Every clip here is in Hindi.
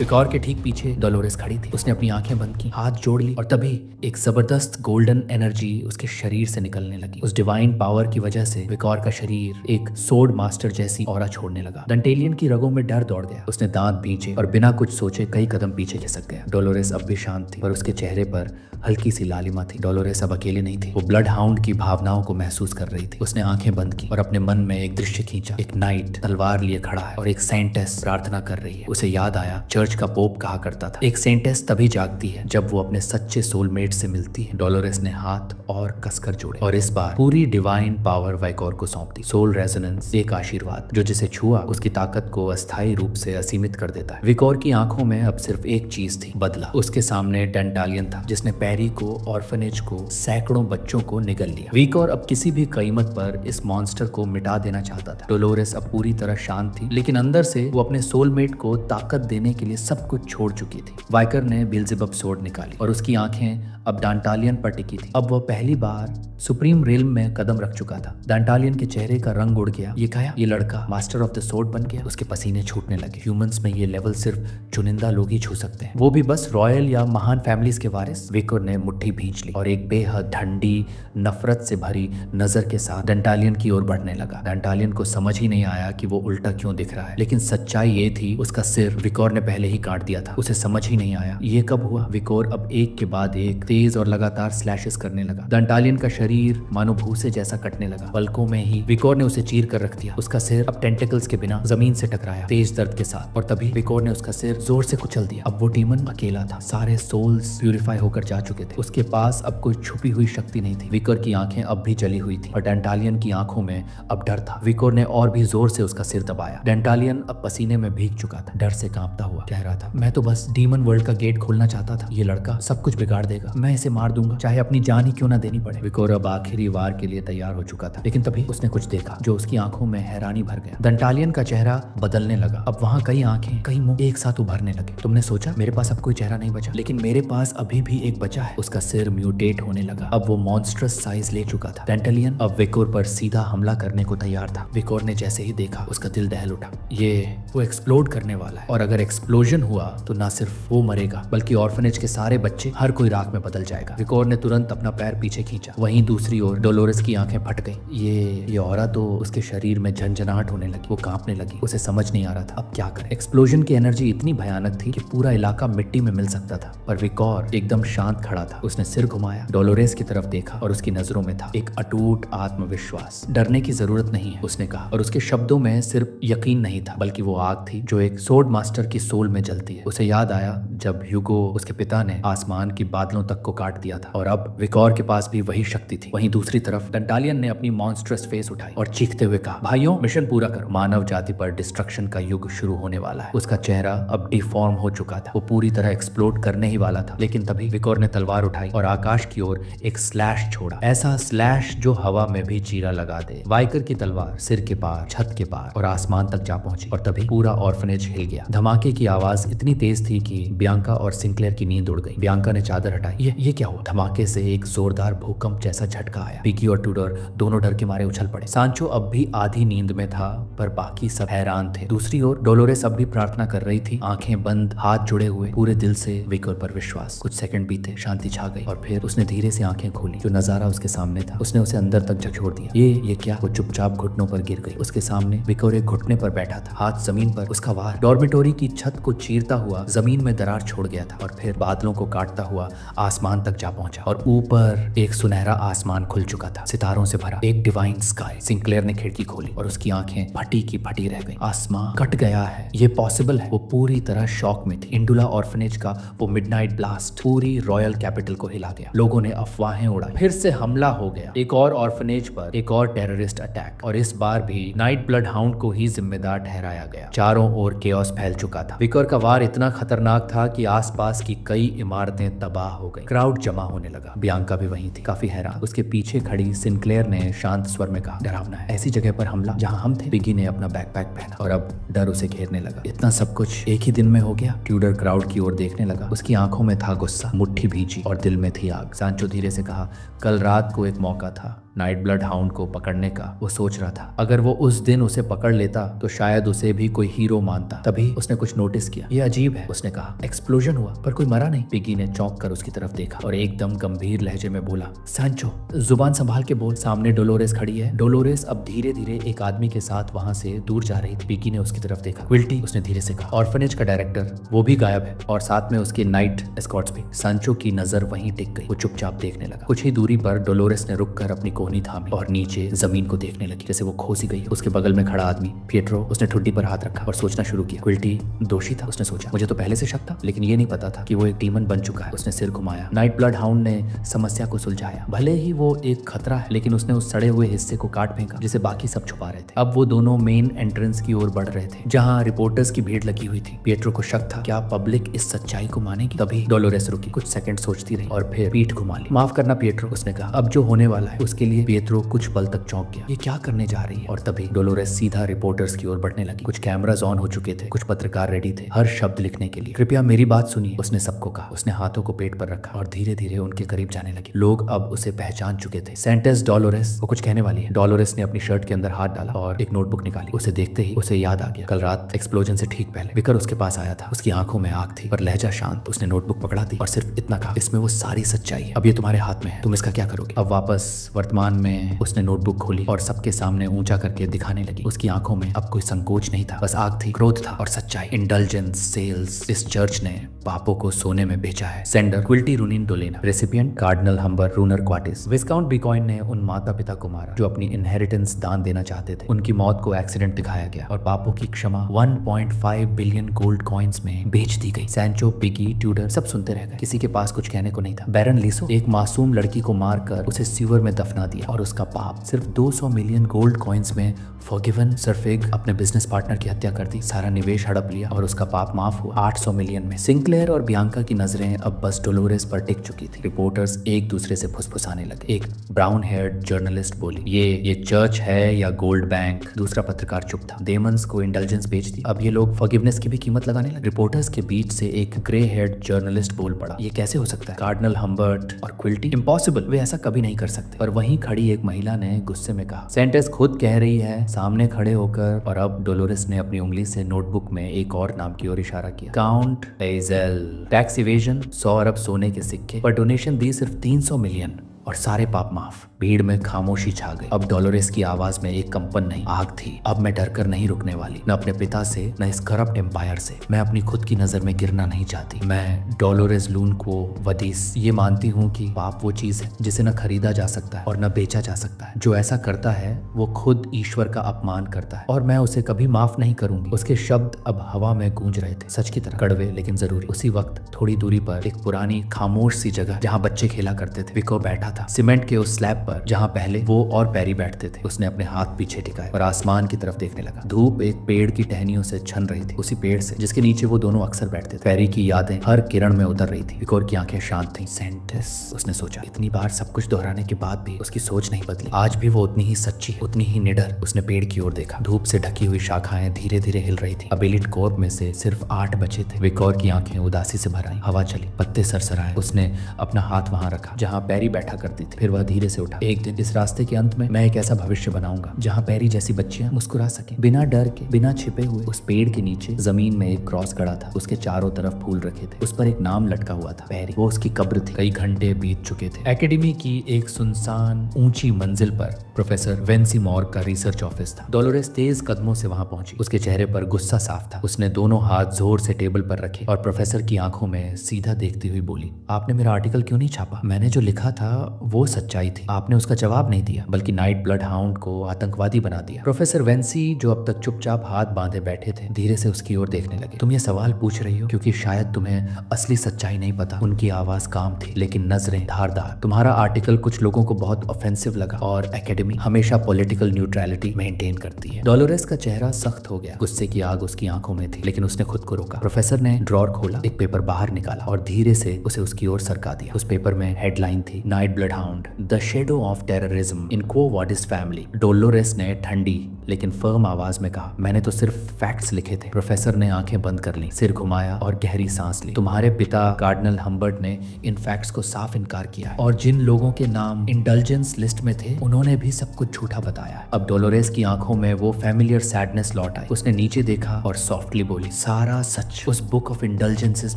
विकॉर के ठीक पीछे डोलोरेस खड़ी थी। उसने अपनी आंखें बंद की, हाथ जोड़ ली और तभी एक जबरदस्त गोल्डन एनर्जी उसके शरीर से निकलने लगी। उस डिवाइन पावर की वजह से विकॉर का शरीर एक सोर्ड मास्टर जैसी ऑरा छोड़ने लगा। डंटेलियन की रगों में डर दौड़ गया। उसने दांत भींचे और बिना कुछ सोचे कई कदम पीछे खिसक गया। डोलोरेस अब भी शांत थी, पर उसके चेहरे पर हल्की सी लालिमा थी। डोलोरेस अब अकेले नहीं थी, वो ब्लड हाउंड की भावनाओं को महसूस कर रही थी। उसने आंखें बंद की और अपने मन में एक दृश्य खींचा। एक नाइट तलवार लिए खड़ा है और एक सेंटेस प्रार्थना कर रही है। उसे याद आया चर्च का पोप कहा करता था, एक सेंटेस तभी जागती है जब वो अपने सच्चे सोलमेट से मिलती है। डोलोरेस ने हाथ और कसकर जोड़े और इस बार पूरी डिवाइन पावर वाइकोर को सौंप दी। सोल रेजोनेंस, एक आशीर्वाद जो जिसे छुआ उसकी ताकत को अस्थायी रूप से असीमित कर देता है। विकॉर की आंखों में अब सिर्फ एक चीज थी, बदला। उसके सामने डेंटालियन था जिसने पैरी को, ऑर्फनेज को, सैकड़ों बच्चों को निगल लिया। विकॉर अब किसी भी कीमत पर इस मॉन्स्टर को मिटा देना चाहता था। डोलोरेस अब पूरी तरह शांत थी, लेकिन अंदर से वो अपने सोलमेट को ताकत देने के लिए सब कुछ छोड़ चुकी थी। वाइकर ने बेल्जेबब सोर्ड निकाली और उसकी आंखें अब डांटालियन पर टिकी थी। अब वह पहली बार सुप्रीम रिल्म में कदम रख चुका था। डांटालियन के चेहरे का रंग उड़ गया। ये क्या? ये लड़का मास्टर ऑफ द सोर्ड बन गया। उसके पसीने छूटने लगे। ह्यूमंस में ये लेवल सिर्फ चुनिंदा लोग ही छू सकते हैं, वो भी बस रॉयल या महान फैमिलीज के वारिस। विकोर ने मुट्ठी भींच ली और एक बेहद ठंडी, नफरत से भरी नजर के साथ डंटालियन की ओर बढ़ने लगा। डंटालियन को समझ ही नहीं आया कि वो उल्टा क्यों दिख रहा है, लेकिन सच्चाई ये थी उसका सिर विकोर ने पहले ही काट दिया था। उसे समझ ही नहीं आया ये कब हुआ। विकोर अब एक के बाद एक तेज और लगातार स्लैशेस करने लगा। डंटालियन का शरीर मानो भूसे जैसा कटने लगा। पलकों में ही विकोर ने उसे चीर कर रख दिया। उसका सिर अब टेंटिकल्स के बिना जमीन से टकराया, तेज दर्द के साथ, और तभी विकोर ने उसका सिर जोर से कुचल दिया। अब वो डीमन अकेला था। सारे सोल्स प्यूरिफाई होकर जा चुके थे। उसके पास अब कोई छुपी हुई शक्ति नहीं थी। विकोर की आंखें अब भी जली हुई थी और डेंटालियन की आंखों में अब डर था। विकोर ने और भी जोर से उसका सिर दबाया। डेंटालियन अब पसीने में भीग चुका था, डर से कांपता हुआ कह रहा था, मैं तो बस डीमन वर्ल्ड का गेट खोलना चाहता था। ये लड़का सब कुछ बिगाड़ देगा। मैं इसे मार दूंगा, चाहे अपनी जान ही क्यों ना देनी पड़े। विकोर अब आखिरी वार के लिए तैयार हो चुका था, लेकिन तभी उसने कुछ देखा जो उसकी आंखों में हैरानी भर गया। डेंटालियन का चेहरा बदलने लगा। अब वहाँ कई आंखें, कई मुंह एक साथ उभरने लगे। तुमने सोचा मेरे पास अब कोई चेहरा नहीं बचा, लेकिन मेरे पास अभी भी एक बचा है। उसका सिर म्यूटेट होने लगा। अब वो मॉन्स्ट्रस साइज ले चुका था। डेंटालियन अब विकोर पर सीधा हमला करने को तैयार था। विकोर ने जैसे ही देखा उसका दिल दहल उठा। ये वो एक्सप्लोड करने वाला है, और अगर एक्सप्लोजन हुआ तो ना सिर्फ वो मरेगा बल्कि ऑर्फनेज के सारे बच्चे, हर कोई राख में बदल जाएगा। विकोर ने तुरंत अपना पैर पीछे खींचा। वहीं दूसरी ओर डोलोरेस की आंखें फट गई। ये औरा तो उसके शरीर में झंझनाहट होने लगी। वो कांपने लगी। उसे समझ नहीं आ रहा था अब क्या करे। एक्सप्लोजन की एनर्जी इतनी भयानक थी कि पूरा इलाका मिट्टी में मिल सकता था, पर विकोर एकदम शांत खड़ा था। उसने सिर घुमाया, डोलोरेस की तरफ देखा और उसकी नजरों में था एक अटूट आत्मविश्वास। डरने की जरूरत नहीं है, उसने कहा, और उसके शब्दों में सिर्फ यकीन नहीं था बल्कि वो आग थी जो एक सोर्ड मास्टर की सोल में जलती है। उसे याद आया जब ह्यूगो, उसके पिता, ने आसमान की बादलों तक को काट दिया था, और अब विकोर के पास भी वही शक्ति थी। वहीं दूसरी तरफ डेंटालियन ने अपनी मॉन्स्ट्रस फेस उठाई और चीखते हुए कहा, भाइयों मिशन पूरा करो, मानव जाति पर डिस्ट्रक्शन का युग शुरू होने वाला है। उसका चेहरा अब डिफॉर्म हो चुका था। वो पूरी तरह एक्सप्लोड करने ही वाला था, लेकिन तभी विकोर ने तलवार उठाई और आकाश की ओर एक स्लैश छोड़ा, ऐसा स्लैश जो हवा में भी चीरा लगा दे। वाइकर की तलवार सिर के पार, छत के पार और आसमान तक जा पहुंची, और तभी पूरा ऑर्फनेज हिल गया। धमाके की आवाज इतनी तेज थी कि बियांका और सिंक्लेयर की नींद उड़ गई। बियांका ने चादर हटाई। ये क्या हुआ? धमाके से एक जोरदार भूकंप जैसा झटका आया। पिगी और टूडर दोनों डर के मारे उछल पड़े। सांचो अब भी आधी नींद में था, पर बाकी सब हैरान थे। दूसरी ओर डोलोरेस अब भी प्रार्थना कर रही थी, आंखें बंद, हाथ जुड़े हुए, पूरे दिल से विकोर पर विश्वास। कुछ सेकंड बीते, शांति छा गई, और फिर उसने धीरे से आंखें खोली। जो नजारा उसके सामने था उसने उसे अंदर तक झकझोर दिया। ये क्या? वो चुपचाप घुटनों पर गिर गई। उसके सामने विकोर एक घुटने पर बैठा था, हाथ जमीन पर। उसका वार डॉर्मेटोरी की छत को चीरता हुआ जमीन में दरार छोड़ गया था, और फिर बादलों को काटता हुआ आसमान तक जा पहुंचा, और ऊपर एक सुनहरा आसमान खुल चुका था, सितारों से भरा एक डिवाइन स्काई। सिंक्लेयर ने खिड़की खोली और उसकी आंखें फटी की फटी रह गई। आसमान कट गया है, ये पॉसिबल है? वो पूरी तरह शॉक में थी। इंडुला ऑर्फनेज का वो मिडनाइट ब्लास्ट पूरी रॉयल कैपिटल को हिला गया। लोगों ने अफवाहें उड़ाई, फिर से हमला हो गया, एक और ऑर्फनेज पर एक और टेररिस्ट अटैक, और इस बार भी नाइट ब्लड हाउंड को ही जिम्मेदार ठहराया गया। चारों ओर केओस फैल चुका था। विकोर का वार इतना खतरनाक था कि आसपास की कई इमारतें तबाह हो गई। क्राउड जमा होने लगा। बियांका भी वहीं थी, काफी हैरान। उसके पीछे खड़ी सिंक्लेयर ने शांत स्वर में कहा, डरावना है, ऐसी जगह पर हमला जहां हम थे। पिगी ने अपना बैकपैक पहना और अब डर उसे घेरने लगा। इतना सब कुछ एक ही दिन में हो गया? ट्यूडर क्राउड की ओर देखने लगा। उसकी आंखों में था गुस्सा, मुट्ठी भींची और दिल में थी आग। सांचो धीरे से कहा, कल रात को एक मौका था, नाइट ब्लड हाउंड को पकड़ने का वो सोच रहा था। अगर वो उस दिन उसे पकड़ लेता तो शायद उसे भी कोई हीरो मानता। तभी उसने कुछ नोटिस किया। ये अजीब है, उसने कहा। एक्सप्लोजन हुआ पर कोई मरा नहीं। पिगी ने चौंक कर उसकी तरफ देखा और एकदम गंभीर लहजे में बोला, सांचो जुबान संभाल के बोल। सामने डोलोरेस खड़ी है। डोलोरेस अब धीरे धीरे एक आदमी के साथ वहां से दूर जा रही थी। पिगी ने उसकी तरफ देखा। क्विल्टी, उसने धीरे से कहा। ऑर्फनेज का डायरेक्टर वो भी गायब है और साथ में उसके नाइट एस्कॉर्ट्स भी। सांचो की नजर वहीं टिक गई। वो चुपचाप देखने लगा। कुछ ही दूरी पर डोलोरेस ने रुक कर अपनी कोहनी थामी और नीचे जमीन को देखने लगी जैसे वो खो सी गई। उसके बगल में खड़ा आदमी पिएट्रो, उसने ठुड्डी पर हाथ रखा और सोचना शुरू किया। क्विल्टी दोषी था, उसने सोचा। मुझे तो पहले से शक था लेकिन ये नहीं पता था कि वो एक डीमन बन चुका है। उसने सिर घुमाया। नाइट ब्लड हाउंड ने समस्या को सुलझाया। भले ही वो एक खतरा है लेकिन उसने उस सड़े हुए हिस्से को काट फेंका जिसे बाकी सब छुपा रहे थे। अब वो दोनों मेन एंट्रेंस की ओर बढ़ रहे थे जहाँ रिपोर्टर्स की भीड़ लगी हुई थी। पिएट्रो को शक था क्या पब्लिक इस सच्चाई को मानेगी। तभी डोलोरेस रुकी, कुछ सेकंड सोचती रही और फिर पीठ घुमा ली। माफ करना पिएट्रो, उसने कहा। अब जो होने वाला है उसके लिए पिएट्रो कुछ पल तक चौंक गया। ये क्या करने जा रही है। और तभी डोलोरेस सीधा रिपोर्टर्स की ओर बढ़ने लगी। कुछ कैमरास ऑन हो चुके थे, कुछ पत्रकार रेडी थे हर शब्द लिखने के लिए। कृपया मेरी बात सुनिए, उसने सबको कहा। उसने हाथों को पेट पर रखा और धीरे धीरे उनके करीब जाने लगी। लोग अब उसे पहचान चुके थे। सेंटेस डोलोरेस, वो कुछ कहने वाली है। डोलोरेस ने अपनी शर्ट के अंदर हाथ डाला और एक नोटबुक निकाली। उसे देखते ही उसे याद आ गया कल रात एक्सप्लोजन से ठीक पहले विकर उसके पास आया था। उसकी आंखों में आग थी पर लहजा शांत। उसने नोटबुक पकड़ा दी और सिर्फ इतना कहा, इसमें वो सारी सच्चाई है। अब ये तुम्हारे हाथ में है, तुम इसका क्या करोगे। अब वापस वर्तमान में उसने नोटबुक खोली और सबके सामने ऊंचा करके दिखाने लगी। उसकी आंखों में अब कोई संकोच नहीं था, बस आग थी, क्रोध था और सच्चाई। इंडल्जेंस सेल्स, इस चर्च ने पापों को सोने में बेचा है। सेंडर क्विल्टी रूनिन डोलेना, रेसिपिएंट कार्डिनल हम्बर रूनर क्वाटिस। विस्काउंट बिकॉइन ने उन माता पिता को मारा जो अपनी इनहेरिटेंस दान देना चाहते थे। उनकी मौत को एक्सीडेंट दिखाया गया और पापों की क्षमा 1.5 बिलियन गोल्ड कॉइन्स में बेच दी गई। सैंचो, पिगी, ट्यूडर सब सुनते रह गए। किसी के पास कुछ कहने को नहीं था। बैरन लिसो, एक मासूम लड़की को मारकर उसे सीवर में दफना दिया और उसका पाप सिर्फ 200 मिलियन गोल्ड कॉइन्स में फॉरगिवन। सरफेग अपने बिजनेस पार्टनर की हत्या कर दी, सारा निवेश हड़प लिया और उसका पाप माफ हुआ 800 मिलियन में। सिंक्लेयर और बियांका की नजरें अब बस डोलोरेस पर टिक चुकी थी। रिपोर्टर्स एक दूसरे से फुसफुसाने लगे। एक ब्राउन हेयर्ड जर्नलिस्ट बोली, ये चर्च है या गोल्ड बैंक। दूसरा पत्रकार चुप था। डेमंस को इंटेलिजेंस बेच दी, अब ये लोग फॉरगिवनेस की भी कीमत लगाने लगे। रिपोर्टर्स के बीच से एक ग्रे हेयर्ड जर्नलिस्ट बोल पड़ा, ये कैसे हो सकता है। कार्डिनल हम्बर्ट और क्विल्टी, इम्पॉसिबल, वे ऐसा कभी नहीं कर सकते। पर वहीं खड़ी एक महिला ने गुस्से में कहा, सेंटेस खुद कह रही है सामने खड़े होकर। और अब डोलोरेस ने अपनी उंगली से नोटबुक में एक और नाम की ओर इशारा किया, काउंट टेजेल। टैक्स इवेजन, 100 अरब सोने के सिक्के, पर डोनेशन दी सिर्फ 300 मिलियन और सारे पाप माफ। भीड़ में खामोशी छा गई। अब डोलोरेस की आवाज में एक कंपन नहीं, आग थी। अब मैं डरकर नहीं रुकने वाली, न अपने पिता से न इस करप्ट एम्पायर से। मैं अपनी खुद की नजर में गिरना नहीं चाहती। मैं डोलोरेस लून को वदीस ये मानती हूँ कि पाप वो चीज है जिसे न खरीदा जा सकता है और न बेचा जा सकता है। जो ऐसा करता है वो खुद ईश्वर का अपमान करता है और मैं उसे कभी माफ नहीं करूंगी। उसके शब्द अब हवा में गूंज रहे थे, सच की तरह, कड़वे लेकिन जरूरी। उसी वक्त थोड़ी दूरी पर एक पुरानी खामोश सी जगह जहाँ बच्चे खेला करते थे, विको बैठा था सीमेंट के उस स्लैब पर जहां पहले वो और पैरी बैठते थे। उसने अपने हाथ पीछे टिकाए और आसमान की तरफ देखने लगा। धूप एक पेड़ की टहनियों से छन रही थी, उसी पेड़ से जिसके नीचे वो दोनों अक्सर बैठते थे। पैरी की यादें हर किरण में उतर रही थी। विकोर की आंखें शांत थीं। सेंटेस, उसने सोचा। इतनी बार सब कुछ दोहराने के बाद भी उसकी सोच नहीं बदली। आज भी वो उतनी ही सच्ची, उतनी ही निडर। उसने पेड़ की ओर देखा। धूप से ढकी हुई शाखाएं धीरे धीरे हिल रही थी। अब एलिट कोर्प में से सिर्फ 8 बचे थे। विकोर की आंखें उदासी से भर आई। हवा चली, पत्ते सरसराए। उसने अपना हाथ वहां रखा जहां पैरी बैठा करती थी। फिर वह धीरे से उठा। एक दिन इस रास्ते के अंत में मैं एक ऐसा भविष्य बनाऊंगा जहाँ पैरी जैसी बच्चियां मुस्कुरा सकें, बिना डर के, बिना छिपे हुए। उस पेड़ के नीचे जमीन में एक क्रॉस गड़ा था। उसके चारों तरफ फूल रखे थे। उस पर एक नाम लटका हुआ था, पैरी। वो उसकी कब्र थी। कई घंटे बीत चुके थे। एकेडमी की एक सुनसान ऊंची मंजिल पर प्रोफेसर वेंसी मॉर्ग का रिसर्च ऑफिस था। डोलोरेस तेज कदमों से वहां पहुंची। उसके चेहरे पर गुस्सा साफ था। उसने दोनों हाथ जोर से टेबल पर रखे और प्रोफेसर की आंखों में सीधा देखती हुई बोली, आपने मेरा आर्टिकल क्यों नहीं छापा। मैंने जो लिखा था वो सच्चाई थी। आपने उसका जवाब नहीं दिया, बल्कि नाइट ब्लड हाउंड को आतंकवादी बना दिया। प्रोफेसर वेंसी, जो अब तक चुपचाप हाथ बांधे बैठे थे, धीरे से उसकी ओर देखने लगे। तुम ये सवाल पूछ रही हो क्योंकि शायद तुम्हें असली सच्चाई नहीं पता। उनकी आवाज काम थी लेकिन नजरें धारदार। तुम्हारा आर्टिकल कुछ लोगों को बहुत ऑफेंसिव लगा और एकेडमी हमेशा पॉलिटिकल न्यूट्रलिटी मेंटेन करती है। डोलोरेस का चेहरा सख्त हो गया। गुस्से की आग उसकी आंखों में थी लेकिन उसने खुद को रोका। प्रोफेसर ने ड्रॉर खोला, एक पेपर बाहर निकाला और धीरे से उसे उसकी ओर सरका दिया। उस पेपर में हेडलाइन थी, knight bloodhound, the shadow of terrorism in Quo Vadis family. Dolores ने ठंडी लेकिन फर्म आवाज में कहा, मैंने तो सिर्फ फैक्ट्स लिखे थे। प्रोफेसर ने आंखें बंद कर ली, सिर घुमाया और गहरी सांस ली। तुम्हारे पिता कार्डिनल हम्बर्ट ने इन फैक्ट्स को साफ इनकार किया है, और जिन लोगों के नाम इंडल्जेंस लिस्ट में थे उन्होंने भी सब कुछ झूठा बताया है। अब डोलोरेस की आंखों में वो फैमिलियर सैडनेस लौट आई। उसने नीचे देखा और सॉफ्टली बोली, सारा सच उस बुक ऑफ इंडल्जेंसेस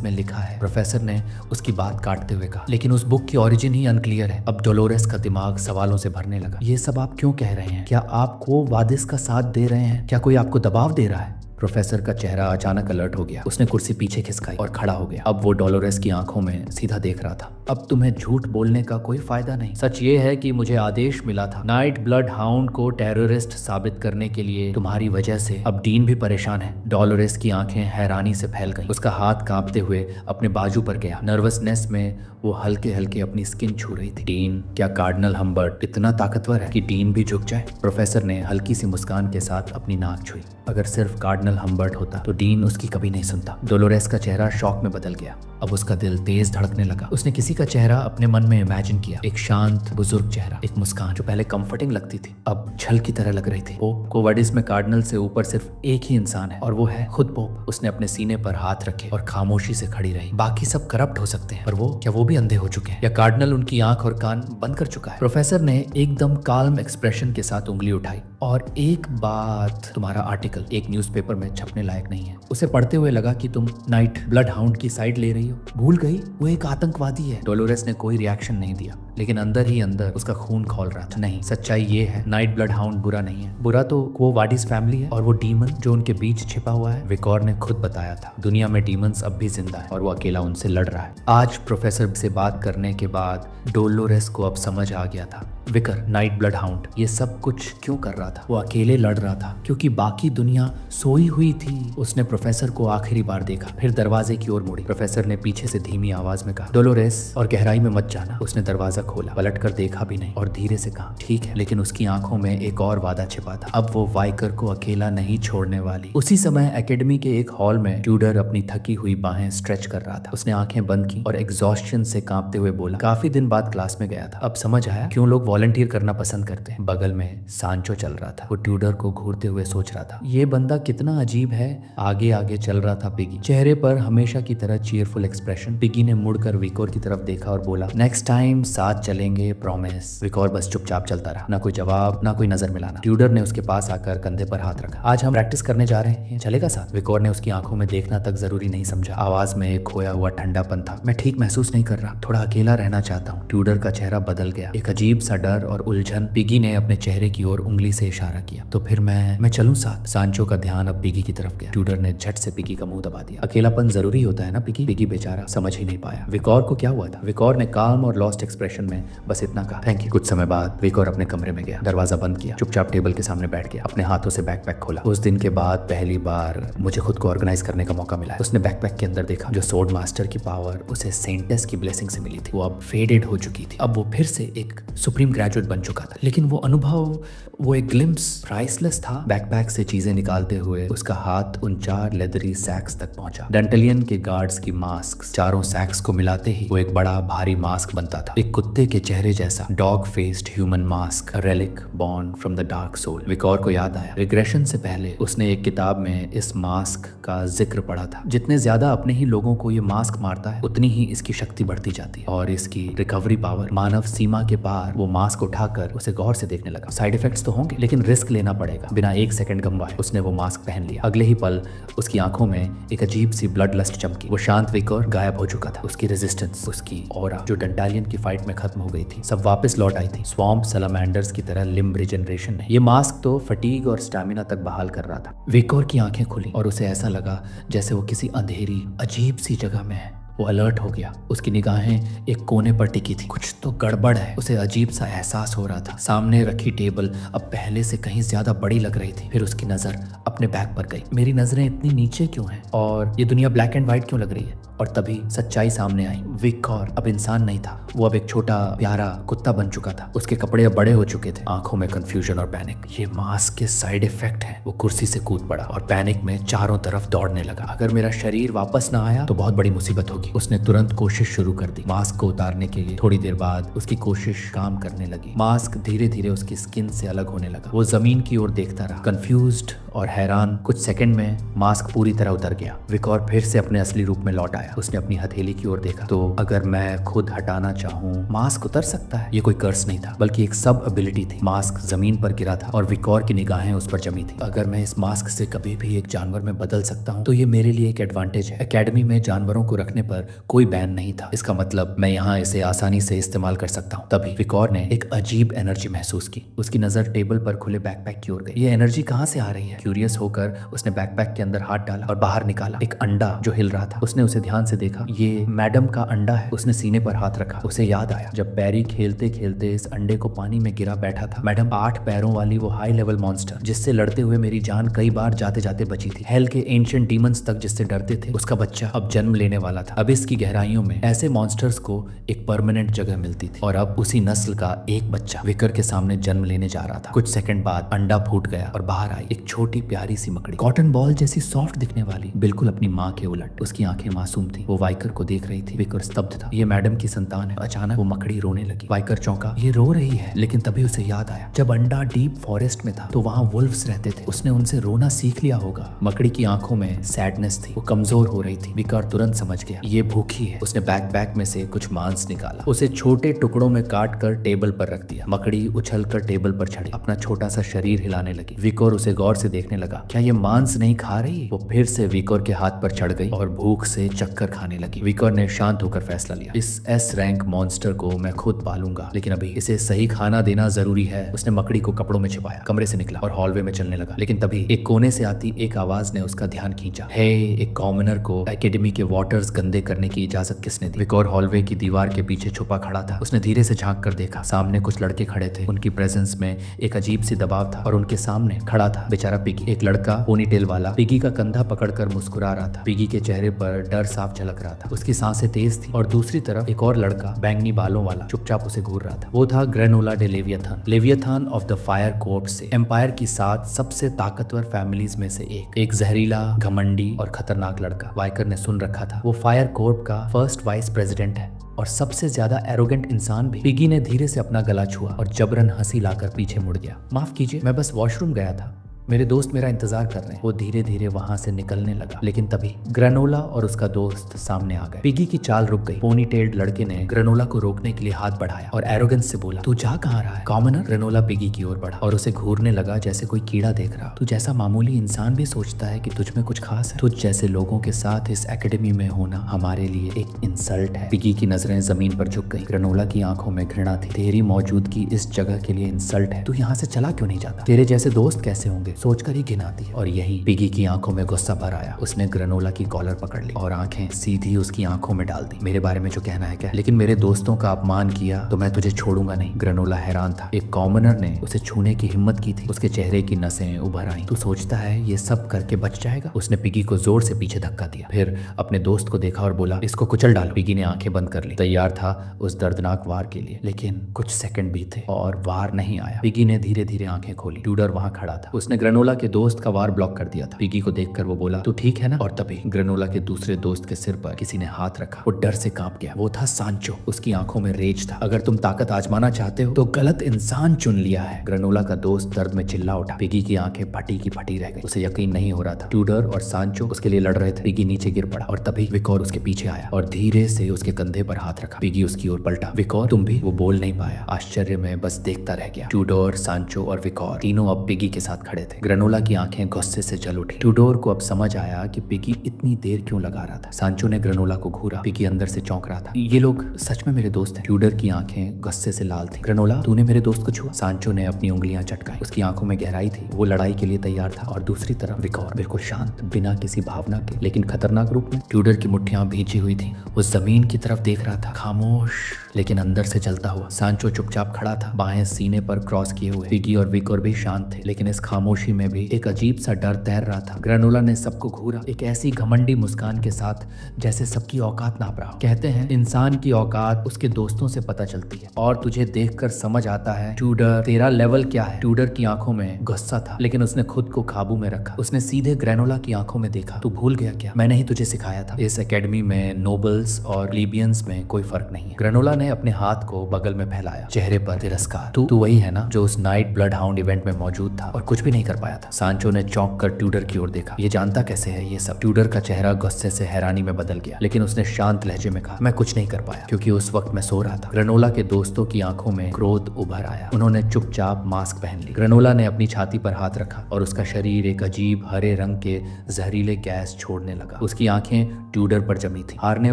में लिखा है। प्रोफेसर ने उसकी बात काटते हुए कहा, लेकिन उस बुक की ओरिजिन ही अनक्लियर है। अब डोलोरेस का दिमाग सवालों से भरने लगा। ये सब आप क्यों कह रहे हैं? क्या आप क्वो वाडिस का साथ दे रहे हैं? क्या कोई आपको दबाव दे रहा है? प्रोफेसर का चेहरा अचानक अलर्ट हो गया। उसने कुर्सी पीछे खिसकाई और खड़ा हो गया। अब वो डोलोरेस की आंखों में सीधा देख रहा था। अब तुम्हें झूठ बोलने का कोई फायदा नहीं। सच ये है कि मुझे आदेश मिला था नाइट ब्लड हाउंड को टेररिस्ट साबित करने के लिए। तुम्हारी वजह से अब डीन भी परेशान है। डोलोरेस की आंखें हैरानी से फैल गईं। उसका हाथ कांपते हुए अपने बाजू पर गया। नर्वसनेस में वो हल्के हल्के अपनी स्किन छू रही थी। डीन, क्या कार्डिनल हम्बर्ट इतना ताकतवर है कि डीन भी झुक जाए? प्रोफेसर ने हल्की सी मुस्कान के साथ अपनी नाक छुई। अगर सिर्फ कार्डिनल हम्बर्ट होता तो डीन उसकी कभी नहीं सुनता। डोलोरेस का चेहरा शॉक में बदल गया। अब उसका दिल तेज धड़कने लगा। उसने किसी का चेहरा अपने मन में इमेजिन किया, एक शांत बुजुर्ग चेहरा, एक मुस्कान जो पहले कंफर्टिंग लगती थी अब छल की तरह लग रही थी। पोप क्वो वाडिस में कार्डिनल से ऊपर सिर्फ एक ही इंसान है और वो है खुद पोप। उसने अपने सीने पर हाथ रखे और खामोशी से खड़ी रही। बाकी सब करप्ट हो सकते हैं पर वो, क्या वो भी अंधे हो चुके हैं या कार्डिनल उनकी आंख और कान बंद कर चुका है? प्रोफेसर ने एकदम काल्म एक्सप्रेशन के साथ उंगली उठाई, और एक बात, तुम्हारा आर्टिकल एक न्यूज़पेपर में छपने लायक नहीं है। उसे पढ़ते हुए लगा कि तुम नाइट ब्लड हाउंड की साइड ले रही हो। भूल गई वो एक आतंकवादी है। डोलोरेस ने कोई रिएक्शन नहीं दिया, लेकिन अंदर ही अंदर उसका खून खौल रहा था। नहीं, सच्चाई ये है, नाइट ब्लड हाउंड बुरा नहीं है। बुरा तो क्वो वाडिस फैमिली है और वो डीमन जो उनके बीच छिपा हुआ है। विकोर ने खुद बताया था, दुनिया में डीमंस अब भी जिंदा है और वो अकेला उनसे लड़ रहा है। आज प्रोफेसर से बात करने के बाद डोलोरेस को अब समझ आ गया था, विकर नाइट ब्लड हाउंड ये सब कुछ क्यों कर रहा था? वो अकेले लड़ रहा था क्योंकि बाकी दुनिया सोई हुई थी। उसने प्रोफेसर को आखिरी बार देखा, फिर दरवाजे की ओर मुड़ी। प्रोफेसर ने पीछे से धीमी आवाज में कहा, डोलोरेस, और गहराई में मत जाना। उसने दरवाजा खोला, पलट कर देखा भी नहीं और धीरे से कहा, ठीक है। लेकिन उसकी आंखों में एक और वादा छिपा था, अब वो वाइकर को अकेला नहीं छोड़ने वाली। उसी समय एकेडमी के एक हॉल में ट्यूडर अपनी थकी हुई बाहें स्ट्रेच कर रहा था। उसने आंखें बंद की और एग्जॉस्शन से कांपते हुए बोला, काफी दिन बाद क्लास में गया था, अब समझ आया क्यों लोग वॉलंटियर करना पसंद करते हैं। बगल में सांचो चल रहा था। वो ट्यूडर को घूरते हुए सोच रहा था, ये बंदा कितना अजीब है। आगे आगे चल रहा था पिगी, चेहरे पर हमेशा की तरह चीयरफुल एक्सप्रेशन। पिगी ने मुड़कर विकोर की तरफ देखा और बोला, नेक्स्ट टाइम साथ चलेंगे, प्रॉमिस। विकोर बस चुपचाप चलता रहा, ना कोई जवाब ना कोई नजर मिलाना। ट्यूडर ने उसके पास आकर कंधे पर हाथ रखा, आज हम प्रैक्टिस करने जा रहे हैं, चलेगा साथ? विकोर ने उसकी आंखों में देखना तक जरूरी नहीं समझा। आवाज में एक खोया हुआ ठंडापन था, मैं ठीक महसूस नहीं कर रहा, थोड़ा अकेला रहना चाहता हूँ। ट्यूडर का चेहरा बदल गया, एक अजीब सा डर और उलझन। पिगी ने अपने चेहरे की ओर उंगली से इशारा किया, तो फिर मैं चलूं साथ? सांचो का ध्यान अब पिगी की तरफ गया। ट्यूडर ने झट से पिगी का मुंह दबा दिया। अकेलापन जरूरी होता है ना पिगी? पिगी बेचारा समझ ही नहीं पाया विकोर को क्या हुआ था। विकोर ने काम और लॉस्ट एक्सप्रेशन में बस इतना कहा, थैंक यू। कुछ समय बाद विकोर अपने कमरे में गया, दरवाजा बंद किया, चुपचाप टेबल के सामने बैठ गया, अपने हाथों से बैकपैक खोला। उस दिन के बाद पहली बार मुझे खुद को ऑर्गेनाइज करने का मौका मिला। उसने बैकपैक के अंदर देखा, जो सोर्ड मास्टर की पावर उसे सेंटेस की ब्लेसिंग से मिली थी वो अब फेडेड हो चुकी थी। अब वो फिर से एक सुप्रीम ग्रेजुएट बन चुका था, लेकिन वो अनुभव, वो एक ग्लिम्स प्राइसलेस था। बैकपैक से चीजें निकालते हुए उसका हाथ उन 4 लेदरी सैक्स तक पहुंचा। डेंटलियन के गार्ड्स की मास्क। चारों सैक्स को मिलाते ही वो एक बड़ा भारी मास्क बनता था, एक कुत्ते के चेहरे जैसा dog faced human mask, relic born from the dark soul. विकोर को याद आया, रिग्रेशन से पहले उसने एक किताब में इस मास्क का जिक्र पढ़ा था। जितने ज्यादा अपने ही लोगों को ये मास्क मारता है उतनी ही इसकी शक्ति बढ़ती जाती है और इसकी रिकवरी पावर। मानव सीमा के पार वो मास्क उठाकर उसे गौर से देखने लगा। साइड इफेक्ट्स तो होंगे लेकिन रिस्क लेना पड़ेगा। बिना एक सेकंड गंवाए उसने वो मास्क पहन लिया। अगले ही पल उसकी आंखों में एक अजीब सी ब्लड लस्ट चमकी। वो शांत विकोर गायब हो चुका था। उसकी रेजिस्टेंस, उसकी ऑरा जो डेंटालियन की फाइट में खत्म हो गई थी, सब वापस लौट आई थी, स्वॉम्प सलामेंडर्स की तरह लिम्ब रिजनरेशन नहीं। ये मास्क तो फटीग और स्टैमिना तक बहाल कर रहा था। विकोर की आंखें खुली और उसे ऐसा लगा जैसे वो किसी अंधेरी अजीब सी जगह में है। वो अलर्ट हो गया, उसकी निगाहें एक कोने पर टिकी थी। कुछ तो गड़बड़ है, उसे अजीब सा एहसास हो रहा था। सामने रखी टेबल अब पहले से कहीं ज्यादा बड़ी लग रही थी। फिर उसकी नजर अपने बैग पर गई। मेरी नजरें इतनी नीचे क्यों हैं और ये दुनिया ब्लैक एंड व्हाइट क्यों लग रही है? और तभी सच्चाई सामने आई। विकॉर अब इंसान नहीं था, वो अब एक छोटा प्यारा कुत्ता बन चुका था। उसके कपड़े अब बड़े हो चुके थे, आंखों में कंफ्यूजन और पैनिक। ये मास्क के साइड इफेक्ट है। वो कुर्सी से कूद पड़ा और पैनिक में चारों तरफ दौड़ने लगा। अगर मेरा शरीर वापस ना आया तो बहुत बड़ी मुसीबत होगी। उसने तुरंत कोशिश शुरू कर दी मास्क को उतारने के लिए। थोड़ी देर बाद उसकी कोशिश काम करने लगी। मास्क धीरे धीरे उसकी स्किन से अलग होने लगा। वो जमीन की ओर देखता रहा, कंफ्यूज्ड और हैरान। कुछ सेकंड में मास्क पूरी तरह उतर गया। विकॉर फिर से अपने असली रूप में लौट आया। उसने अपनी हथेली की ओर देखा तो अगर मैं खुद हटाना चाहूं मास्क उतर सकता है। ये कोई कर्स नहीं था बल्कि एक सब एबिलिटी थी। मास्क जमीन पर गिरा था और विकॉर की निगाहें उस पर जमी थी। अगर मैं इस मास्क से कभी भी एक जानवर में बदल सकता हूँ तो ये मेरे लिए एक एडवांटेज है। एकेडमी में जानवरों को रखने पर कोई बैन नहीं था। इसका मतलब मैं यहाँ इसे आसानी से इस्तेमाल कर सकता हूँ। तभी विकॉर ने एक अजीब एनर्जी महसूस की। उसकी नजर टेबल पर खुले बैकपैक की ओर गई। ये एनर्जी कहाँ से आ रही है? क्यूरियस होकर उसने बैकपैक के अंदर हाथ डाला और बाहर निकाला एक अंडा जो हिल रहा था। उसने उसे ध्यान से देखा। ये मैडम का अंडा है। उसने सीने पर हाथ रखा। उसे याद आया जब पैरी खेलते खेलते इस अंडे को पानी में गिरा बैठा था। मैडम 8 पैरों वाली वो हाई लेवल मॉन्स्टर जिससे लड़ते हुए मेरी जान कई बार जाते जाते बची थी। हेल के एंशिएंट डीमंस तक जिससे डरते थे, उसका बच्चा अब जन्म लेने वाला था। अब इसकी गहराइयों में ऐसे मॉन्स्टर्स को एक परमानेंट जगह मिलती थी और अब उसी नस्ल का एक बच्चा विकर के सामने जन्म लेने जा रहा था। कुछ सेकंड बाद अंडा फूट गया और बाहर आई एक छोटी प्यारी सी मकड़ी, कॉटन बॉल जैसी सॉफ्ट दिखने वाली, बिल्कुल अपनी माँ के उलट। उसकी आंखें मासूम थी। वो वाइकर को देख रही थी। विकर स्तब्ध था। ये मैडम की संतान है। अचानक वो मकड़ी रोने लगी। वाइकर चौंका, ये रो रही है। लेकिन तभी उसे याद आया जब अंडा डीप फॉरेस्ट में था तो वहाँ वुल्फ्स रहते थे। उसने उनसे रोना सीख लिया होगा। मकड़ी की आंखों में सैडनेस थी। वो कमजोर हो रही थी। विकर तुरंत समझ गया ये भूखी है। उसने बैकपैक में से कुछ मांस निकाला, उसे छोटे टुकड़ों में काट कर टेबल पर रख दिया। मकड़ी उछल कर टेबल पर चढ़ी, अपना छोटा सा शरीर हिलाने लगी। विकोर उसे गौर से देखने लगा। क्या ये मांस नहीं खा रही? वो फिर से विकोर के हाथ पर चढ़ गई और भूख से चक्कर खाने लगी। विकोर ने शांत होकर फैसला लिया, इस एस रैंक मॉन्स्टर को मैं खुद पालूंगा, लेकिन अभी इसे सही खाना देना जरूरी है। उसने मकड़ी को कपड़ों में छिपाया, कमरे से निकला और हॉलवे में चलने लगा। लेकिन तभी एक कोने से आती एक आवाज ने उसका ध्यान खींचा। हे, एक कॉमनर को एकेडमी के वाटर्स गंदे करने की इजाजत किसने दी? विकोर हॉलवे की दीवार के पीछे छुपा खड़ा था। उसने धीरे से झांक कर देखा। सामने कुछ लड़के खड़े थे। उनकी प्रेजेंस में एक अजीब सी दबाव था और उनके सामने खड़ा था बेचारा पिगी, एक लड़का पोनीटेल वाला। पिगी का कंधा पकड़कर मुस्कुरा रहा था। पिगी के चेहरे पर डर साफ झलक रहा था। उसकी सांसें तेज थी। और दूसरी तरफ एक और लड़का बैंगनी बालों वाला चुपचाप उसे घूर रहा था। वो था granola day Leviathan, Leviathan of the fire court से, एम्पायर की 7 सबसे ताकतवर फैमिलीज में से एक जहरीला, घमंडी और खतरनाक लड़का। वाइकर ने सुन रखा था वो फायर कोर्ट का फर्स्ट वाइस प्रेसिडेंट है और सबसे ज्यादा एरोगेंट इंसान भी। पिगी ने धीरे से अपना गला छुआ और जबरन हंसी लाकर पीछे मुड़ गया। माफ कीजिए, मैं बस वॉशरूम गया था, मेरे दोस्त मेरा इंतजार कर रहे हैं। वो धीरे धीरे वहां से निकलने लगा। लेकिन तभी ग्रेनोला और उसका दोस्त सामने आ गए। पिगी की चाल रुक गई। पोनीटेल्ड लड़के ने ग्रेनोला को रोकने के लिए हाथ बढ़ाया और एरोगेंस से बोला, तू जा कहाँ रहा है? कॉमनर? ग्रेनोला पिगी की ओर बढ़ा और उसे घूरने लगा जैसे कोई कीड़ा देख रहा। तू जैसा मामूली इंसान भी सोचता है कि तुझ में कुछ खास है। तुझ जैसे लोगों के साथ इस एकेडमी में होना हमारे लिए एक इंसल्ट है। पिगी की नजरें जमीन पर झुक गई। ग्रेनोला की आंखों में घृणा थी। तेरी मौजूदगी इस जगह के लिए इंसल्ट है। तू यहाँ से चला क्यों नहीं जाता? तेरे जैसे दोस्त कैसे होंगे सोचकर ही घिन आती है। और यही पिगी की आंखों में गुस्सा भर आया। उसने ग्रेनोला की कॉलर पकड़ ली और आंखें सीधी उसकी आंखों में डाल दी। मेरे बारे में जो कहना है क्या? लेकिन मेरे दोस्तों का अपमान किया तो मैं तुझे छोड़ूंगा नहीं। ग्रेनोला हैरान था। एक कॉमनर ने उसे छूने की हिम्मत की थी। उसके चेहरे की नसें उभर आईं। तू सोचता है ये सब करके बच जाएगा? उसने पिगी को जोर से पीछे धक्का दिया। फिर अपने दोस्त को देखा और बोला, इसको कुचल डालो। पिगी ने आंखें बंद कर ली, तैयार था उस दर्दनाक वार के लिए। लेकिन कुछ सेकंड बीते और वार नहीं आया। पिगी ने धीरे धीरे आंखें खोली। ट्यूडर वहां खड़ा था। उसने ग्रेनोला के दोस्त का वार ब्लॉक कर दिया था। पिगी को देखकर वो बोला, तू ठीक है ना? और तभी ग्रेनोला के दूसरे दोस्त के सिर पर किसी ने हाथ रखा। वो डर से कांप गया। वो था सांचो। उसकी आंखों में रेज था। अगर तुम ताकत आजमाना चाहते हो तो गलत इंसान चुन लिया है। ग्रेनोला का दोस्त दर्द में चिल्ला उठा। पिगी की आंखें फटी की फटी रह गई। उसे यकीन नहीं हो रहा था। ट्यूडर और सांचो उसके लिए लड़ रहे थे। पिगी नीचे गिर पड़ा और तभी विकोर उसके पीछे आया और धीरे से उसके कंधे पर हाथ रखा। पिगी उसकी ओर पलटा। विकोर, तुम भी? वो बोल नहीं पाया। आश्चर्य में बस देखता रह गया। ट्यूडोर, सांचो और विकोर तीनों अब पिगी के साथ खड़े थे। ग्रेनोला की आंखें गुस्से से जल उठी। ट्यूडोर को अब समझ आया कि पिगी इतनी देर क्यों लगा रहा था। सांचो ने ग्रेनोला को घूरा। पिगी अंदर से चौंक रहा था। ये लोग सच में मेरे दोस्त हैं। ट्यूडर की आंखें गुस्से से लाल थी। ग्रेनोला, तूने मेरे दोस्त को छुआ? सांचो ने अपनी उंगलियां चटकाई। उसकी आंखों में गहराई थी। वो लड़ाई के लिए तैयार था। और दूसरी तरफ विकोर बिल्कुल शांत, बिना किसी भावना के, लेकिन खतरनाक रूप में। ट्यूडर की मुट्ठियां भींची हुई थी। वो जमीन की तरफ देख रहा था, खामोश लेकिन अंदर से जलता हुआ। सांचो चुपचाप खड़ा था, बाहें सीने पर क्रॉस किए हुए। पिगी और विकोर भी शांत थे, लेकिन इस खामोशी खामोशी में भी एक अजीब सा डर तैर रहा था। ग्रेनोला ने सबको घूरा, एक ऐसी घमंडी मुस्कान के साथ जैसे सबकी औकात नाप रहा हो। कहते हैं इंसान की औकात उसके दोस्तों से पता चलती है और तुझे देखकर समझ आता है ट्यूडर तेरा लेवल क्या है। ट्यूडर की आंखों में गुस्सा था, लेकिन उसने खुद को काबू में रखा। उसने सीधे ग्रेनोला की आंखों में देखा। तू भूल गया क्या? मैंने ही तुझे सिखाया था। इस एकेडमी में नोबल्स और प्लीबियंस में कोई फर्क नहीं है। ग्रेनोला ने अपने हाथ को बगल में फैलाया, चेहरे पर तिरस्कार। तू वही है ना जो उस नाइट ब्लड हाउंड इवेंट में मौजूद था और कुछ भी नहीं कर पाया था। सांचो ने चौंक कर ट्यूडर की ओर देखा। ये जानता कैसे है ये सब? ट्यूडर का चेहरा गुस्से से हैरानी में बदल गया, लेकिन उसने शांत लहजे में कहा, मैं कुछ नहीं कर पाया क्योंकि उस वक्त मैं सो रहा था। ग्रेनोला के दोस्तों की आंखों में क्रोध उभर आया। उन्होंने चुपचाप मास्क पहन ली। ग्रेनोला ने अपनी छाती पर हाथ रखा और उसका शरीर एक अजीब हरे रंग के जहरीले गैस छोड़ने लगा। उसकी आंखें ट्यूडर पर जमी थी। हारने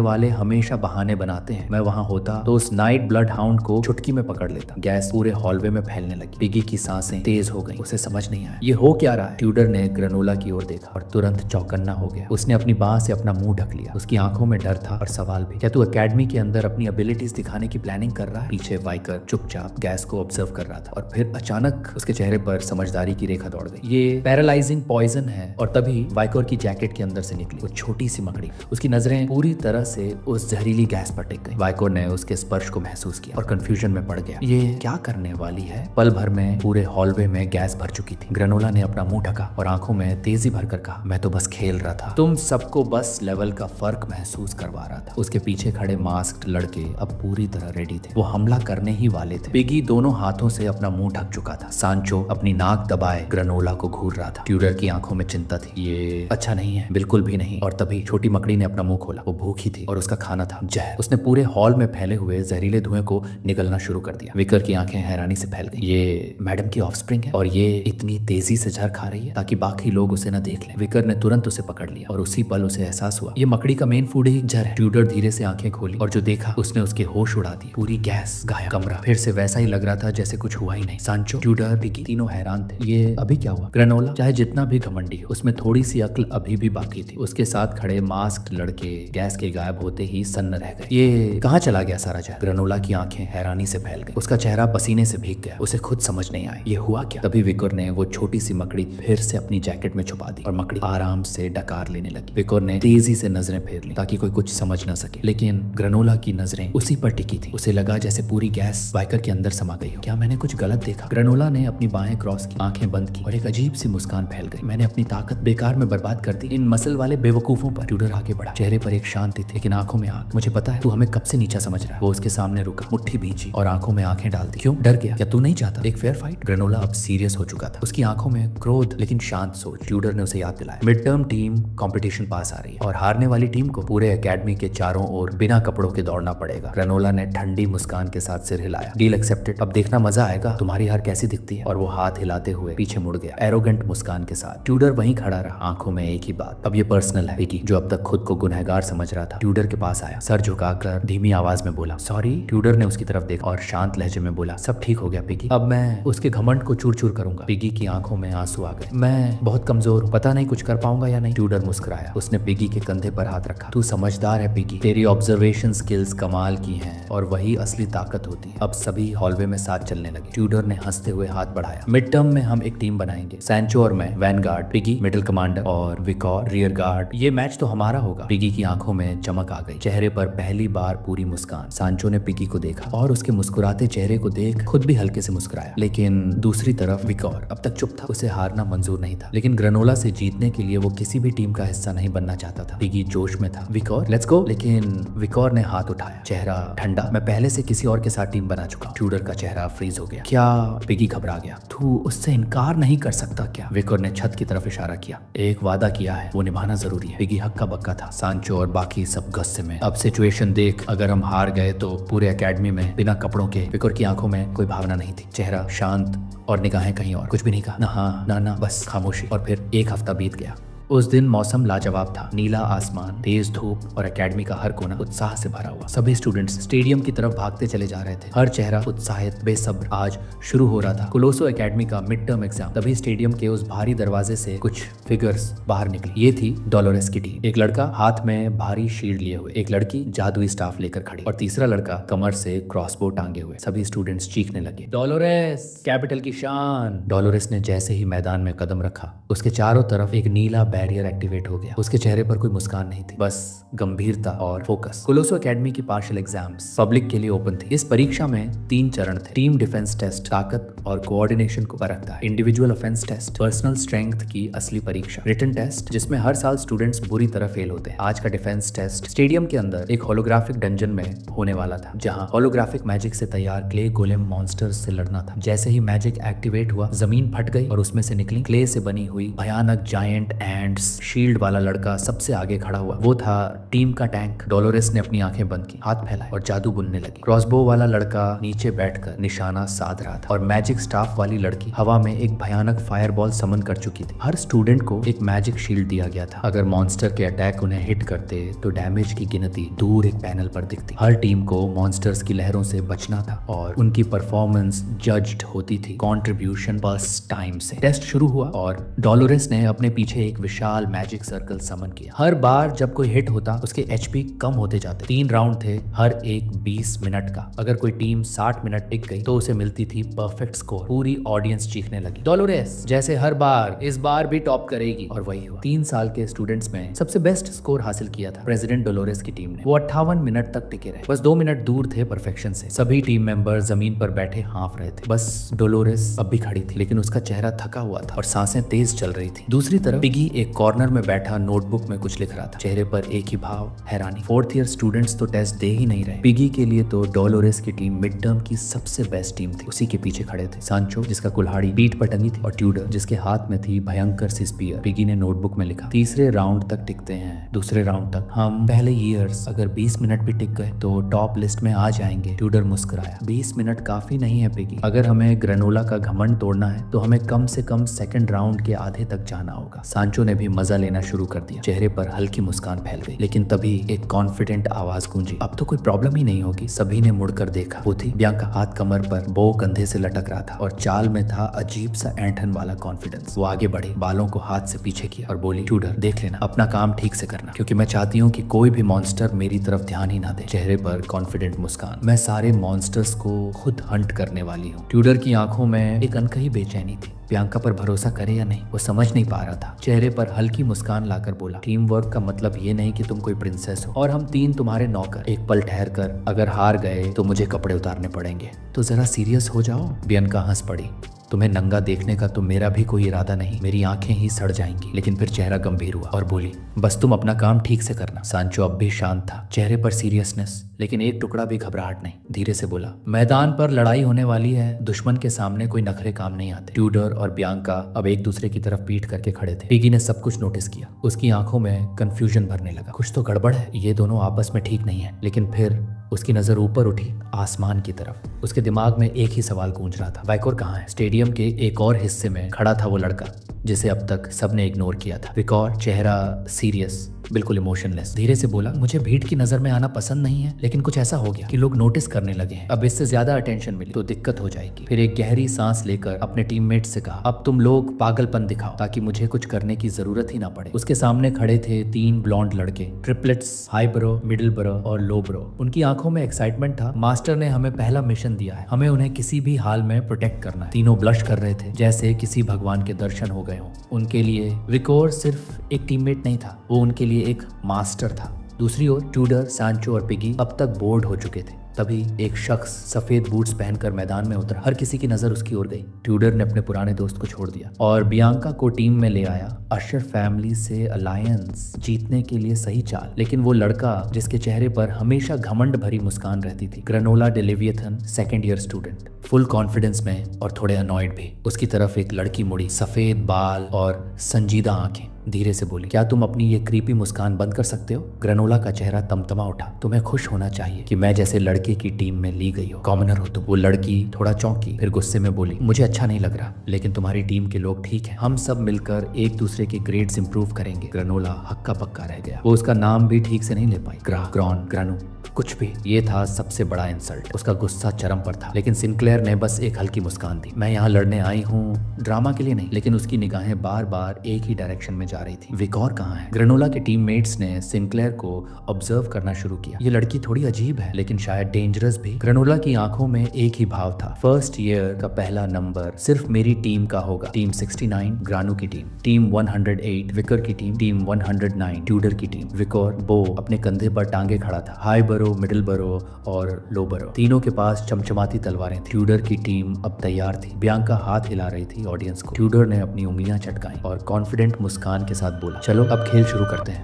वाले हमेशा बहाने बनाते हैं। मैं वहां होता तो उस नाइट ब्लड हाउंड को चुटकी में पकड़ लेता। गैस पूरे हॉलवे में फैलने लगी। पिगी की सांसें तेज हो गई। उसे समझ नहीं आया ये हो क्या रहा है। ट्यूडर ने ग्रेनोला की ओर देखा और तुरंत चौकन्ना हो गया। उसने अपनी बाह से अपना मुंह ढक लिया। उसकी आंखों में डर था और सवाल भी। क्या तू एकेडमी के अंदर अपनी एबिलिटीज दिखाने की प्लानिंग कर रहा है? पीछे वाइकर चुपचाप गैस को ऑब्जर्व कर रहा था और फिर अचानक उसके चेहरे पर समझदारी की रेखा दौड़ गई। ये पैरालाइजिंग पॉइजन है। और तभी वाइकर की जैकेट के अंदर से निकली वो छोटी सी मकड़ी। उसकी नजरें पूरी तरह से उस जहरीली गैस पर टिक गई। वाइकर ने उसके स्पर्श को महसूस किया और कंफ्यूजन में पड़ गया। ये क्या करने वाली है? पल भर में पूरे हॉलवे में गैस भर चुकी थी। ग्रेनोला ने अपना मुंह ढका और आंखों में तेजी भरकर कहा, मैं तो बस खेल रहा था। तुम सबको बस लेवल का फर्क महसूस करवा रहा था। उसके पीछे खड़े मास्क्ड लड़के अब पूरी तरह रेडी थे। वो हमला करने ही वाले थे। पिगी दोनों हाथों से अपना मुंह ढक चुका था। सांचो अपनी नाक दबाए ग्रेनोला को घूर रहा था। ट्यूडर की आंखों में चिंता थी। ये अच्छा नहीं है, बिल्कुल भी नहीं। और तभी छोटी मकड़ी ने अपना मुंह खोला। वो भूखी थी और उसका खाना था जहर। उसने पूरे हॉल में फैले हुए जहरीले धुएं को निगलना शुरू कर दिया। विकर की आंखें हैरानी से फैल गई। ये मैडम की ऑफस्प्रिंग है और ये इतनी तेजी से जहर खा रही है ताकि बाकी लोग उसे न देख लें। विकर ने तुरंत उसे पकड़ लिया और उसी पल उसे एहसास हुआ ये मकड़ी का मेन फूड ही जहर है। ट्यूडर धीरे से आंखें खोली और जो देखा उसने उसके होश उड़ा दिए। पूरी गैस गायब। कमरा फिर से वैसा ही लग रहा था जैसे कुछ हुआ ही नहीं। सांचो, ट्यूडर, पिगी तीनों हैरान थे। ये अभी क्या हुआ? ग्रेनोला चाहे जितना भी घमंडी हो, उसमें थोड़ी सी अक्ल अभी भी बाकी थी। उसके साथ खड़े मास्क्ड लड़के गैस के गायब होते ही सन्न रह गए। ये कहाँ चला गया सारा जहर? ग्रेनोला की आंखें हैरानी से फैल गई। उसका चेहरा पसीने से भीग गया। उसे खुद समझ नहीं आया ये हुआ क्या। तभी विकर ने वो छोटी सी मकड़ी फिर से अपनी जैकेट में छुपा दी और मकड़ी आराम से डकार लेने लगी। विकर ने तेजी से नजरें फेर ली ताकि कोई कुछ समझ न सके, लेकिन ग्रेनोला की नजरें उसी पर टिकी थी। उसे लगा जैसे पूरी गैस वाइकर के अंदर समा गई हो। क्या मैंने कुछ गलत देखा? ग्रेनोला ने अपनी बाहें क्रॉस की, आंखें बंद की और एक अजीब सी मुस्कान फैल गई। मैंने अपनी ताकत बेकार में बर्बाद कर दी इन मसल वाले बेवकूफों पर। ट्यूडर आगे बढ़ा, चेहरे पर एक शांति थी लेकिन आंखों में आग। मुझे पता है तू हमें कब से नीचा समझ रहा है। वो उसके सामने रुका, मुट्ठी भींची और आंखों में आंखें डाल दी। क्यों डर गया? क्या तू नहीं चाहता एक फेयर फाइट? ग्रेनोला अब सीरियस हो चुका था। उसकी आंखों में क्रोध लेकिन शांत सोच। ट्यूडर ने उसे याद दिलाया, मिड टर्म टीम कंपटीशन पास आ रही है और हारने वाली टीम को पूरे एकेडमी के चारों ओर बिना कपड़ों के दौड़ना पड़ेगा। ग्रेनोला ने ठंडी मुस्कान के साथ सिर हिलाया। Deal accepted. अब देखना मजा आएगा तुम्हारी हार कैसी दिखती है। और वो हाथ हिलाते हुए पीछे मुड़ गया एरोगेंट मुस्कान के साथ। ट्यूडर वहीं खड़ा रहा, आंखों में एक ही बात, अब ये पर्सनल है। पिगी जो अब तक खुद को गुनहगार समझ रहा था ट्यूडर के पास आया, सर झुकाकर धीमी आवाज में बोला, सॉरी। ट्यूडर ने उसकी तरफ देखा और शांत लहजे में बोला, सब ठीक हो गया पिगी, अब मैं उसके घमंड को चूर चूर करूंगा। पिगी की आंखों में आंसू आ गए। मैं बहुत कमजोर हूँ, पता नहीं कुछ कर पाऊंगा या नहीं। ट्यूडर मुस्कुराया। उसने पिगी के कंधे पर हाथ रखा। तू समझदार है पिगी, तेरी ऑब्जर्वेशन स्किल्स कमाल की हैं और वही असली ताकत होती है। अब सभी हॉलवे में साथ चलने लगे। ट्यूडर ने हंसते हुए हाथ बढ़ाया। मिड टर्म में हम एक टीम बनाएंगे, सैंचो और मैं वैनगार्ड, पिगी मिडिल कमांडर और विकॉर रियर गार्ड। ये मैच तो हमारा होगा। पिगी की आंखों में चमक आ गई, चेहरे पर पहली बार पूरी मुस्कान। सांचो ने पिगी को देखा और उसके मुस्कुराते चेहरे को देख खुद भी हल्के से मुस्कुराया। लेकिन दूसरी तरफ विकॉर अब तक चुप था। उसे हारना मंजूर नहीं था, लेकिन ग्रेनोला से जीतने के लिए वो किसी भी टीम का हिस्सा नहीं बनना चाहता था। पिगी जोश में था, विकॉर लेट्स गो। लेकिन विकॉर ने हाथ उठाया, चेहरा ठंडा। मैं पहले से किसी और के साथ टीम बना चुका हूं। ट्यूडर का चेहरा फ्रीज हो गया। क्या? पिगी घबरा गया। तू उससे इनकार नहीं कर सकता क्या? विकॉर ने छत की तरफ इशारा किया। एक वादा किया है, वो निभाना जरूरी है। पिगी हक्का बक्का था। सांचो और बाकी सब गुस्से में। अब सिचुएशन देख, अगर हम हार गए तो पूरे एकेडमी में बिना कपड़ों के। विकॉर की आंखों में कोई भावना नहीं थी, चेहरा शांत और निगाहें कहीं और। कुछ भी नहीं कहा, ना हाँ ना ना, बस खामोशी। और फिर एक हफ्ता बीत गया। उस दिन मौसम लाजवाब था। नीला आसमान, तेज धूप और एकेडमी का हर कोना उत्साह से भरा हुआ। सभी स्टूडेंट्स स्टेडियम की तरफ भागते चले जा रहे थे, हर चेहरा उत्साहित, बेसब्र। आज शुरू हो रहा था कोलोसो एकेडमी का मिड टर्म एग्जाम। तभी स्टेडियम के उस भारी दरवाजे से कुछ फिगर्स बाहर निकली। ये थी डोलोरेस की टीम। एक लड़का हाथ में भारी शील्ड लिए हुए, एक लड़की जादुई स्टाफ लेकर खड़ी और तीसरा लड़का कमर से क्रॉसबो टांगे हुए। सभी स्टूडेंट्स चीखने लगे, डोलोरेस, कैपिटल की शान। डोलोरेस ने जैसे ही मैदान में कदम रखा, उसके चारों तरफ एक नीला बैरियर एक्टिवेट हो गया। उसके चेहरे पर कोई मुस्कान नहीं थी, बस गंभीरता और फोकस। कोलोसो एकेडमी की पार्शियल एग्जाम्स पब्लिक के लिए ओपन थी। इस परीक्षा में 3 चरण थे। टीम डिफेंस टेस्ट ताकत और कोऑर्डिनेशन को परखता है। Individual offence test personal strength की असली परीक्षा। रिटन टेस्ट जिसमें हर साल स्टूडेंट्स बुरी तरह फेल होते हैं। आज का डिफेंस टेस्ट स्टेडियम के अंदर एक होलोग्राफिक डंजन में होने वाला था, जहां होलोग्राफिक मैजिक से तैयार क्ले गोलेम मॉन्स्टर्स से लड़ना था। जैसे ही मैजिक एक्टिवेट हुआ, जमीन फट गई और उसमें से निकली क्ले से बनी हुई भयानक जायंट एंड्स। शील्ड वाला लड़का सबसे आगे खड़ा हुआ, वो था टीम का टैंक। डोलोरेस ने अपनी आंखें बंद की, हाथ फैलाए और जादू बुनने लगी। क्रॉसबो वाला लड़का नीचे बैठकर निशाना साध रहा था और मैजिक स्टाफ वाली लड़की हवा में एक भयानक फायरबॉल समन कर चुकी थी। हर स्टूडेंट को एक मैजिक शील्ड दिया गया था। अगर मॉन्स्टर के अटैक उन्हें हिट करते तो डैमेज की गिनती दूर एक पैनल पर दिखती। हर टीम को मॉन्स्टर्स की लहरों से बचना था और उनकी परफॉर्मेंस जज्ड होती थी कंट्रीब्यूशन बस टाइम से। टेस्ट शुरू हुआ और डोलोरेस ने अपने पीछे एक विशाल मैजिक सर्कल समन किया। हर बार जब कोई हिट होता, उसके एचपी कम होते जाते। 3 राउंड थे, हर एक 20 मिनट का। अगर कोई टीम 60 मिनट टिक गई तो उसे मिलती थी परफेक्ट स्कोर। पूरी ऑडियंस चीखने लगी, डोलोरेस जैसे हर बार इस बार भी टॉप करेगी। और वही हुआ। 3 साल के स्टूडेंट्स में सबसे बेस्ट स्कोर हासिल किया था प्रेसिडेंट डोलोरेस की टीम ने। वो 58 मिनट तक टिके रहे, बस 2 मिनट दूर थे परफेक्शन से। सभी टीम मेंबर जमीन पर बैठे हाँफ रहे थे। बस डोलोरेस अब भी खड़ी थी, लेकिन उसका चेहरा थका हुआ था और सांसें तेज चल रही थी। दूसरी तरफ पिगी एक कॉर्नर में बैठा नोटबुक में कुछ लिख रहा था, चेहरे पर एक ही भाव, हैरानी। 4th ईयर स्टूडेंट्स तो टेस्ट दे ही नहीं रहे। पिगी के लिए तो डोलोरेस की टीम मिड टर्म की सबसे बेस्ट टीम थी। उसी के पीछे खड़े थे सांचो, जिसका कुल्हाड़ी पीठ पर टंगी थी, और ट्यूडर, जिसके हाथ में थी भयंकर सी स्पीयर। पिगी ने नोटबुक में लिखा, 3रे राउंड तक टिकते हैं, 2रे राउंड तक। हम पहले ईयर्स अगर 20 मिनट भी टिक गए तो टॉप लिस्ट में आ जाएंगे। ट्यूडर मुस्कुराया, 20 मिनट काफी नहीं है पिगी। अगर हमें ग्रेनोला का घमंड तोड़ना है तो हमें कम से कम सेकंड राउंड के आधे तक जाना होगा। सांचो ने भी मजा लेना शुरू कर दिया। चेहरे पर हल्की मुस्कान फैल गई, लेकिन तभी एक कॉन्फिडेंट आवाज गूंजी, अब तो कोई प्रॉब्लम ही नहीं होगी। सभी ने मुड़कर देखा। वो थी बियांका, हाथ कमर पर, बो कंधे से लटक रहा था और चाल में था अजीब सा ऐंठन वाला कॉन्फिडेंस। वो आगे बढ़ी, बालों को हाथ से पीछे किया और बोली, ट्यूडर देख लेना, अपना काम ठीक से करना, क्योंकि मैं चाहती हूँ कि कोई भी मॉन्स्टर मेरी तरफ ध्यान ही ना दे। चेहरे पर कॉन्फिडेंट मुस्कान, मैं सारे मॉन्स्टर्स को खुद हंट करने वाली हूँ। ट्यूडर की आंखों में एक अनकही बेचैनी थी। बियांका पर भरोसा करे या नहीं, वो समझ नहीं पा रहा था। चेहरे पर हल्की मुस्कान लाकर बोला, टीम वर्क का मतलब ये नहीं कि तुम कोई प्रिंसेस हो और हम 3 तुम्हारे नौकर। एक पल ठहर कर, अगर हार गए तो मुझे कपड़े उतारने पड़ेंगे, तो जरा सीरियस हो जाओ। बियांका हंस पड़ी, तुम्हें नंगा देखने का तो मेरा भी कोई इरादा नहीं, मेरी आंखें ही सड़ जाएंगी। लेकिन फिर चेहरा गंभीर हुआ और बोली, बस तुम अपना काम ठीक से करना। सांचो अब भी शांत था, चेहरे पर सीरियसनेस, लेकिन एक टुकड़ा भी घबराहट नहीं। धीरे से बोला, मैदान पर लड़ाई होने वाली है, दुश्मन के सामने कोई नखरे काम नहीं आते। ट्यूडर और बियांका अब एक दूसरे की तरफ पीठ करके खड़े थे। पिगी ने सब कुछ नोटिस किया। उसकी आंखों में कंफ्यूजन भरने लगा। कुछ तो गड़बड़ है, ये दोनों आपस में ठीक नहीं है। लेकिन फिर उसकी नजर ऊपर उठी, आसमान की तरफ। उसके दिमाग में एक ही सवाल गूंज रहा था, वैकोर कहाँ है? स्टेडियम के एक और हिस्से में खड़ा था वो लड़का जिसे अब तक सबने इग्नोर किया था। विकॉर, चेहरा सीरियस, बिल्कुल इमोशनलेस। धीरे से बोला, मुझे भीड़ की नजर में आना पसंद नहीं है, लेकिन कुछ ऐसा हो गया कि लोग नोटिस करने लगे हैं। अब इससे ज्यादा अटेंशन मिली तो दिक्कत हो जाएगी। फिर एक गहरी सांस लेकर अपने टीममेट से कहा, अब तुम लोग पागलपन दिखाओ ताकि मुझे कुछ करने की जरूरत ही ना पड़े। उसके सामने खड़े थे 3 ब्लॉन्ड लड़के, triplets, high bro, middle bro और लो ब्रो। उनकी आंखों में एक्साइटमेंट था। मास्टर ने हमें पहला मिशन दिया है, हमें उन्हें किसी भी हाल में प्रोटेक्ट करना है। तीनों ब्लश कर रहे थे, जैसे किसी भगवान के दर्शन हो गए हों। उनके लिए विकोर सिर्फ एक टीममेट नहीं था, वो उनके लिए एक मास्टर था। दूसरी ओर ट्यूडर, सांचो और पिगी अब तक बोर्ड हो चुके थे। तभी एक शख्स सफेद बूट्स पहनकर मैदान में उतरा। हर किसी की नजर उसकी ओर गई। ट्यूडर ने अपने पुराने दोस्त को छोड़ दिया और बियांका को टीम में ले आया। अशर फैमिली से अलायंस जीतने के लिए सही चाल। लेकिन वो लड़का जिसके चेहरे पर हमेशा घमंड भरी मुस्कान रहती थी, granola day leviathan, 2nd year student, full confidence में और थोड़े अनॉयड भी। उसकी तरफ एक लड़की मुड़ी, सफेद बाल और संजीदा आंखें। धीरे से बोली, क्या तुम अपनी ये क्रीपी मुस्कान बंद कर सकते हो? ग्रेनोला का चेहरा तमतमा उठा। तुम्हें खुश होना चाहिए कि मैं जैसे लड़के की टीम में ली गई हो। कॉमनर हो तुम। वो लड़की थोड़ा चौंकी, फिर गुस्से में बोली, मुझे अच्छा नहीं लग रहा, लेकिन तुम्हारी टीम के लोग ठीक हैं। हम सब मिलकर एक दूसरे के ग्रेड्स इंप्रूव करेंगे। ग्रेनोला हक्का पक्का रह गया। वो उसका नाम भी ठीक से नहीं ले पाई। ग्रॉन, ग्रानू, कुछ भी। ये था सबसे बड़ा इंसल्ट। उसका गुस्सा चरम पर था, लेकिन सिंक्लेयर ने बस एक हल्की मुस्कान दी। मैं यहाँ लड़ने आई हूँ, ड्रामा के लिए नहीं। लेकिन उसकी निगाहें बार बार एक ही डायरेक्शन में जा रही थी। विकॉर कहाँ है? ग्रेनोला के टीममेट्स ने सिंक्लेयर को ऑब्जर्व करना शुरू किया। ये लड़की थोड़ी अजीब है, लेकिन शायद डेंजरस भी। ग्रेनोला की आंखों में एक ही भाव था। फर्स्ट ईयर का पहला नंबर सिर्फ मेरी टीम का होगा। टीम 69 ग्रानू की टीम 108 विकर की टीम 109 ट्यूडर की टीम। विकोर बो अपने कंधे पर टांगे खड़ा था। हाई बरो, मिडिल बरो और लो बरो, तीनों के पास चमचमाती तलवारें थी। ट्यूडर की टीम अब तैयार थी। बियांका हाथ हिला रही थी ऑडियंस को। ट्यूडर ने अपनी उंगलियां चटकाई और कॉन्फिडेंट मुस्कान के साथ बोला, चलो अब खेल शुरू करते हैं।